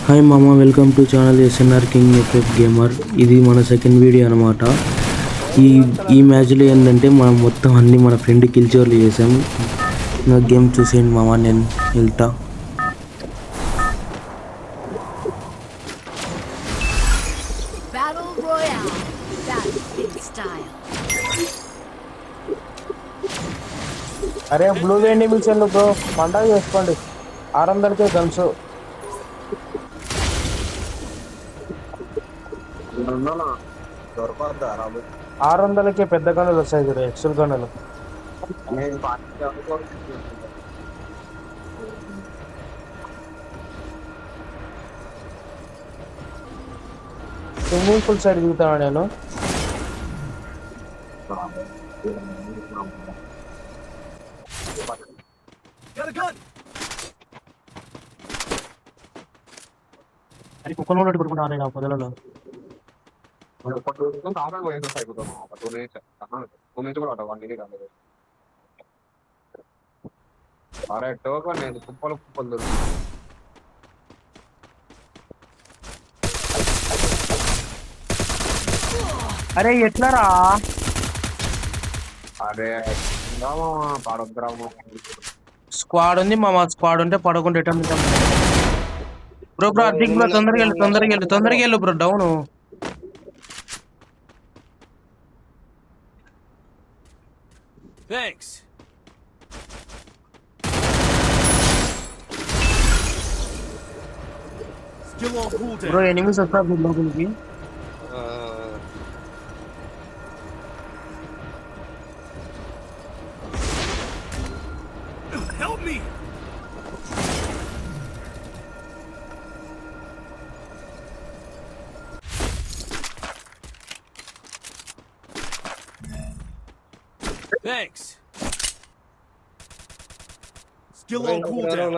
Hi మామ, welcome to channel SNR king FF gamer. ఇది మన సెకండ్ వీడియో అనమాట. ఈ ఈ మ్యాచ్లో ఏంటంటే మనం మొత్తం అన్ని మన ఫ్రెండ్ కిల్చోర్లు చేసాం. నా గేమ్ చూసేయండి మామ, నేను వెళ్తా. అరే బ్లూ వేండి మిషన్ బ్రో, పండగ చేసుకోండి. 600కే గన్స్. 600కే పెద్ద గనులు వస్తాయి చూడు, ఎక్సెల్ గనులు. స్విమ్మింగ్ పూల్ సైడ్ దిగుతాను నేను. అది కుక్కలు కూడా కొడుకుంటాను నేను పొదలలో. కుప్పలు కుప్పలు అరే ఎట్లారా? అరే పాడొద్దురాము. స్క్వాడ్ ఉంది మామ, స్క్వాడ్ ఉంటే పడకుండా బ్రో. అద్దెకి బ్రో, తొందరగా వెళ్ళు బ్రో. Down bro. ఎనిమిస్ వస్తారు లోపలికి. Thanks. Still on cooldown.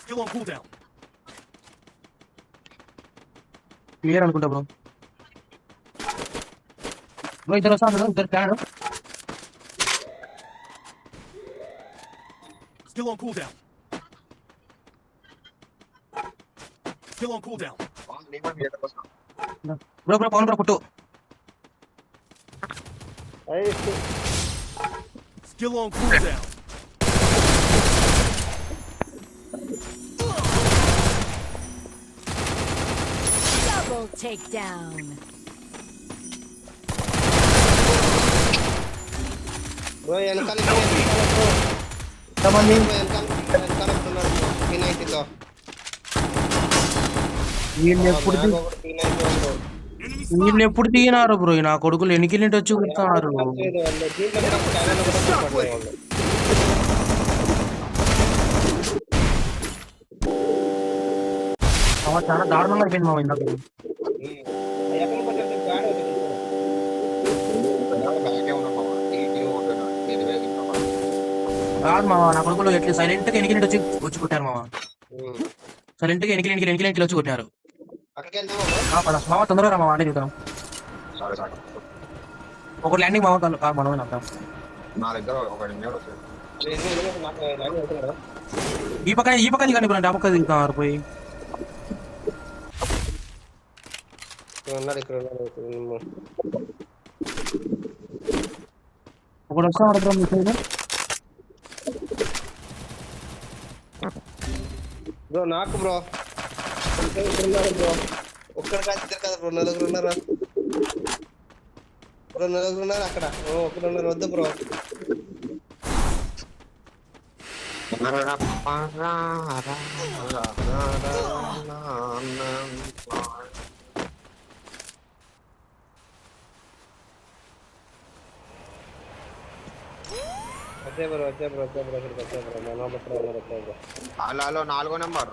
Still on cooldown. Clear అనుకుంటా బ్రో. బ్రో ఇద్దరు వస్తారు, ఇద్దరు క్యాడ్. Still on cooldown. Still on cooldown. Bro Pawan bro పుట్టు. Still on cooldown. Double takedown. Bro వెనకాల ఎంతమంది? P90తో వీళ్ళు ఎప్పుడు దిగినారు బ్రో? నా కొడుకులు ఎన్నికిలింటి వచ్చి కూర్చున్నారు. చాలా దారుణంగా అయిపోయింది మా ఇందాక. కాదు మామ, నా కొడుకులు ఎట్లా సైలెంట్ గా ఎన్నికిలింటి వచ్చి కొట్టారు మామ. సైలెంట్ గా ఎన్నికిలింటి వచ్చి కొట్టారు. మామ తొందరగా మామ, అంటే చూద్దాం. ఒక ల్యాండింగ్ మామ, మనమే అంటాం. నా దగ్గర ఒక ఈ పక్క దిగండి బ్రో, ఆ పక్క దిగుతారు పోయి. ఒకటి వస్తాడు బ్రో మీ సైడ్. బ్రో నాకు బ్రో బ్రో ఒక్కడ కాదు, ఇద్దరు కదా బ్రో, నలుగురు ఉన్నారా బ్రో? నలుగురు ఉన్నారు అక్కడ, ఒకరున్నారు. వద్దు బ్రో. వచ్చే బ్రో ఇక్కడికి వచ్చే బ్రో. హలో 4వ నెంబర్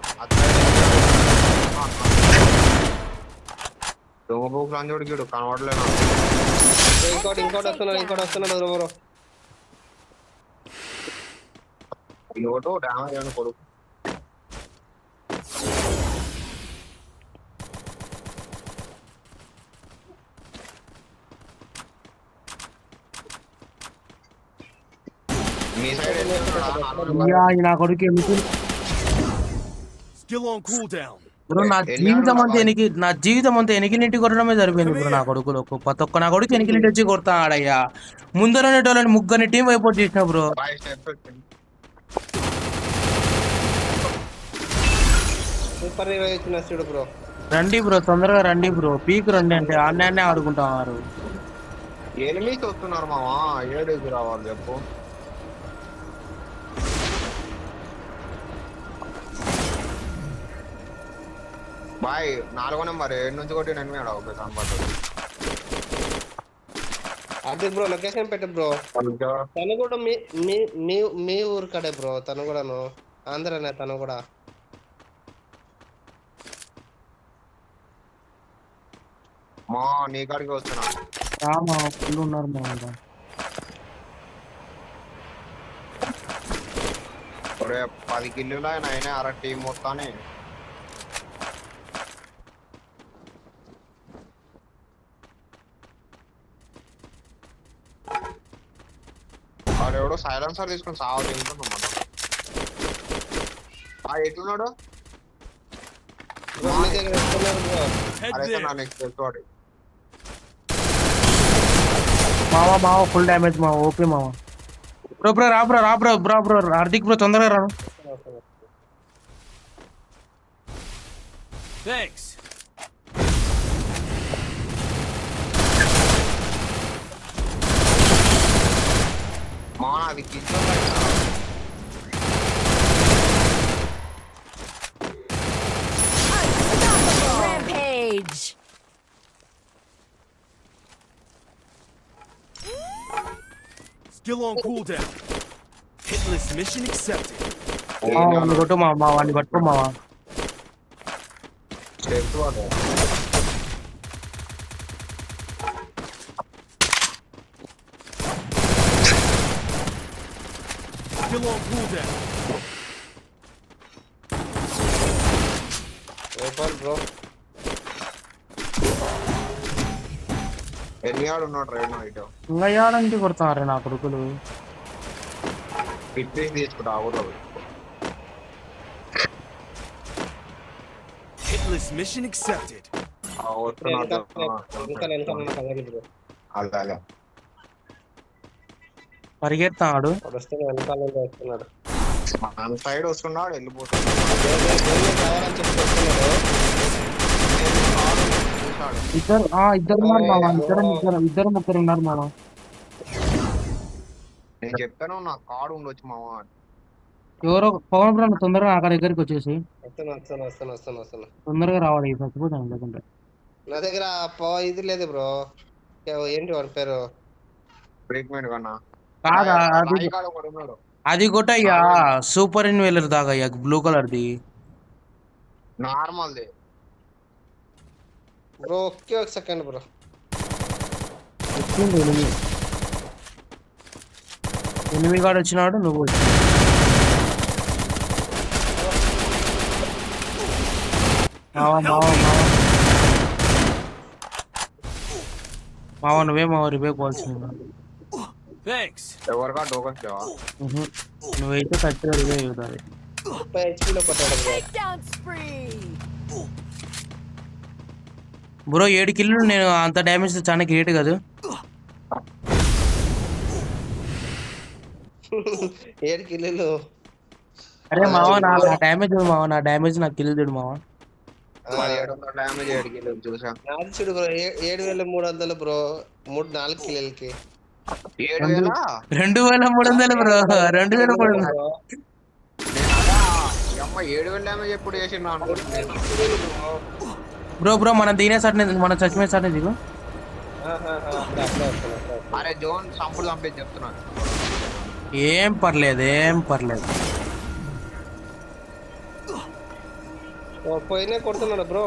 దొంగ బుక్ లంజోడికి కనబడలేను. ఇంకోటి వస్తున్నాడు బ్రో. ఎవటో డ్యామేజ్ అని కొడుకు. మీ సైడ్ నా కొడుకు ఎందుకు Skill on cooldown. బ్రో నా జీవితం అంతా ఎనికిలింటి కొట్టడమే సరిపోయింది బ్రో. నా కొడుకులు ప్రతి ఒక్క నా కొడుకు ఎనికిలింటి వచ్చి కొడతా ఆడయ్యా. ముందరనేటోళ్ళని ముగ్గురిని టీం అయిపోయి చేసిన బ్రో. సూపర్ రివైవ్ ఇచ్చిన చూడు బ్రో. రండి బ్రో, తొందరగా రండి బ్రో. పీక్ రండి అంటే ఆన్నే ఆడుకుంటారు. ఎనిమిది వస్తున్నారు మావా, ఏడుకి రావాలి చెప్పు. బాయ్ 4వ నెంబర్ 7 నుంచి కొట్టి 8 ఆడ ఓకే కనపడుతుంది. అది బ్రో లొకేషన్ పెట్టు బ్రో. తను కూడా మీ మీ మీ మీ ఊరు కడే బ్రో. తను కూడాను ఆంధ్రనే. తను కూడా మా నీ కాడికి వస్తున్నా. మా ఫుల్ ఉన్నారు మా వాళ్ళు. ఒరే 10 కిల్లులు అయినా అర టీం మొత్తాన్ని. ఎవడో సైలెన్సర్ తీసుకొని సాగు తింటున్నాం మనం. ఎట్లున్నాడు? బ్రో మీ దగ్గర వస్తున్నారు బ్రో. Head అరే there. నా నెక్స్ట్ తెలుసు. మావా ఫుల్ డ్యామేజ్ మావా. ఓకే మావా. బ్రో రా హార్దిక్ బ్రో తొందరగా రా. Thanks. మా అది కింద Rampage. Skill on cooldown. Hitless mission accepted. కొట్టు మావా, వాడిని పట్టుకో మావా. స్టెప్ వాడు. Skill on cooldown. Super bro. ఎన్ని ఆడు ఉన్నాడు రైడ్ నైట్. ఇంకా ఏడంటి కొడతారు నా కొడుకులు. ఫిట్నెస్ తీసుకుంటా ఊరు. Hitless mission accepted. వస్తున్నాడు. ఇంకా వెనకాల సంగతి బ్రో. అదే పరిగెత్తాడు. వస్తున్నాడు వెనకాల నుంచి వస్తున్నాడు. మన సైడ్ వస్తున్నాడు వెళ్ళిపోతున్నాడు. కావాలని చెప్పి వస్తున్నాడు. ఇద్దరు ఉన్నారు మావా. ఇద్దరు ముగ్గురు ఉన్నారు మావా. నేను చెప్పాను నా కార్డు ఉండొచ్చు మావా. ఎవరో పవన్ బ్రో తొందరగా అక్కడ దగ్గరికి వచ్చేసి వస్తున్నా. తొందరగా రావాలి. చచ్చిపోతాను లేకుంటే. నా దగ్గర ఇది లేదు బ్రో. ఏంటి వాడి పేరు? ట్రీట్మెంట్ కన్నా కాదా ఉన్నాడు. అది కొట్టయ్యా. సూపర్ ఇన్వేలర్ దాగయ్యా బ్లూ కలర్ ది. నార్మల్ ది బ్రో. ఒకే ఒక సెకండ్ బ్రో. ఎనిమిది గాడు వచ్చినాడు. నువ్వు వచ్చి మావా నువ్వే మావా రివే పోవాల్సింది. Thanks. ఎవరికా టోకన్స్ లేవా? నువ్వైతే ఖచ్చితంగా రివే అవుతుంది. 30 HP లో కొట్టాడు బ్రో. Takedown spree. బ్రో 7 కిల్లులు. నేను అంత డ్యామేజ్ చాలా గ్రేట్ కదా. 7 కిల్లులు. అరే మావా నా డ్యామేజ్ మావా. నా డ్యామేజ్ నాకు కిల్ చూడు మావా. 700 డ్యామేజ్ 7 కిలో చూసా. నాది చూడు బ్రో. 7300 బ్రో. 4 కిల్లులకి 7000. 2300 బ్రో. 2300 అమ్మ 7000 డ్యామేజ్ ఎప్పుడు చేసిండు అనుకుంటున్నాను. బ్రో మనం దీనే సార్ మనం చచ్చిపోయే సార్ దిగు. అరే జోన్ సంపుడు చంపేది చెప్తున్నాను. ఏం పర్లేదు. పోయినే కొడుతున్నాడు బ్రో.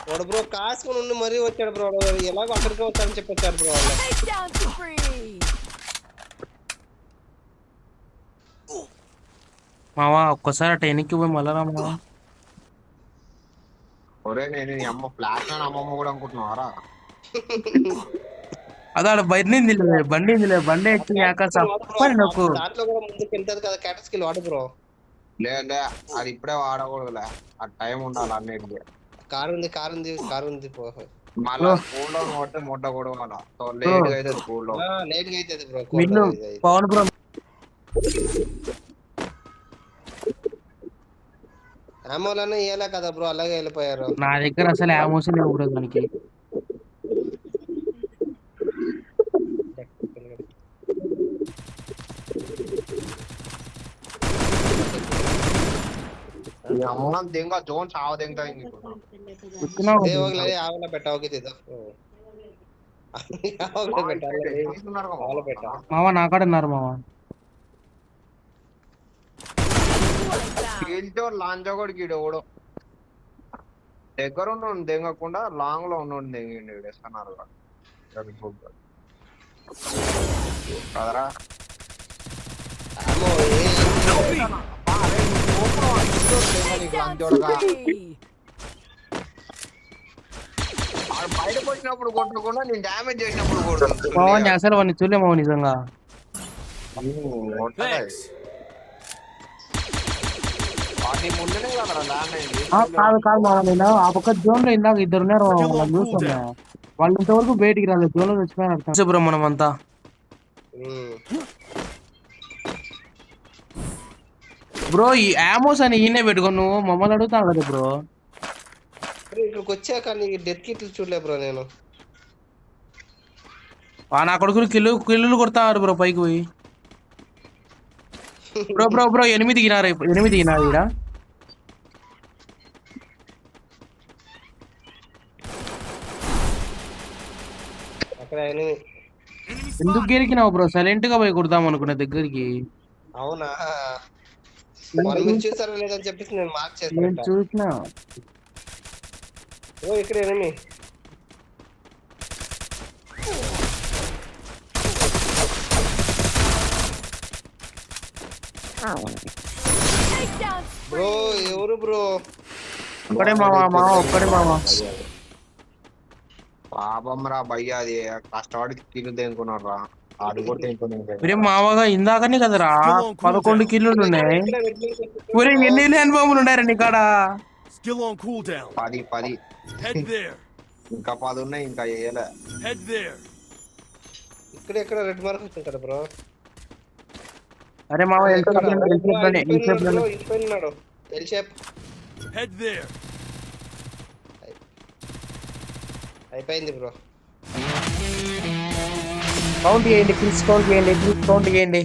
వాడు బ్రో కాసుకుని ఉండి మరీ వచ్చాడు బ్రో. ఎలాగో అక్కడికి వచ్చాడని చెప్పొచ్చారు బ్రో. Takedown spree. మావా ఒక్కసారి అటు వెనక్కి పోయి మళ్ళా రా మావా. ఒరే నేను నీ అమ్మ ఫ్లాష్ అని అమ్మమ్మ కూడా అనుకుంటున్నావారా? అదే ఆడ బండి ఎక్కి చెప్పని నాకు. దాంట్లో కూడా ముందుకు వెళ్తాది కదా క్యాటర్ స్కిల్ వాడు బ్రో. లే అది ఇప్పుడే వాడకూడదులే, ఆ టైం ఉండాలి అన్నిటికీ. కారు ఉంది పో. మళ్ళా స్కూల్ లో కొడితే ముడ్డ కూడా వాళ్ళ సో లేట్ గా అయితే స్కూల్ లో లేట్ గా అవుతుంది బ్రో. మిల్లు పవన్ బ్రో అమోలనే ఇయ్యాలే కదా బ్రో, అలాగే వెళ్ళిపోయారు. నా దగ్గర అసలు ఆమోషన్ లేవు బ్రో దానికి. ఈ అమ్మ దింగ జోన్ చావ దింగతా ದೇವಾಗ್ಲೇ ಯಾವಲ್ಲ ಬೆಟ್ಟ ಹೋಗಿದ್ದಿದ್ದು. ಯಾವಾಗ್ಲೇ ಬೆಟ್ಟ ಅಲ್ಲ ಬೆಟ್ಟ. మావా నా కాడ ఉన్నారు మావా. కీల్చో లాంచో కూడా గీడు ఎవడో దగ్గర ఉండి దింగకుండా లాంగ్ లో ఉండి దింగిండి వేస్తున్నారు కదరా. Spree. బయటకు వచ్చినప్పుడు కొట్టకుండా నేను డ్యామేజ్ చేసినప్పుడు కొడుతుంది. మావా నేను అసలు వాడిని చూడలే మావా నిజంగా. Thanks. అది ముందునే కదరా ల్యాండ్ అయింది. కాదు మావా, నేను ఆ పక్క జోన్ లో ఇందాక ఇద్దరు ఉన్నారు వాళ్ళని చూస్తున్నా. వాళ్ళు ఇంతవరకు బయటికి రాలేదు, జోన్ లో వచ్చిపోయినారు బ్రో మనం అంతా. బ్రో ఈ ఆమోస్ అని ఈయనే పెట్టుకో, నువ్వు మమ్మల్ని అడుగుతావు కదా బ్రో. ఇక్కడికి వచ్చాక నీకు డెత్ కిట్లు చూడలే బ్రో నేను. నా కొడుకులు కిల్లులు కొడతారు బ్రో పైకి పోయి. బ్రో 8 దిగినారు ఈడ. అక్కడ ఎనిమిది. ఎందుకు గెలికినావు బ్రో? సైలెంట్ గా పోయి కొడదాం అనుకున్నా దగ్గరికి. అవునా, వాళ్ళు మీరు చూసారో లేదని చెప్పేసి నేను మార్క్ చేసి నేను పెట్టా. చూసినా. ఓ ఇక్కడ ఎనిమి. Takedown bro spree. ఎవరు బ్రో? ఒక్కడే మావా. పాపం రా భయ్య, అది కష్టపడి కిల్లు తెంకున్నారు రా, అది కూడా తెంకుని ఒరే మావగా ఇందాకనే కదరా 11 కిల్లులు ఉన్నాయి. ఒరే ఎన్ని అనుభవములు ఉన్నారా నీ కాడ? Skill on cooldown. 10 Head there. ఇంకా 10 ఉన్నాయి, ఇంకా వేయలే. Head there. ఇక్కడ రెడ్ మార్క్ వచ్చింది కదా బ్రో. అరే మావా ఎల్ షేప్ Head there. అయిపోయింది బ్రో. కౌంట్ చేయండి.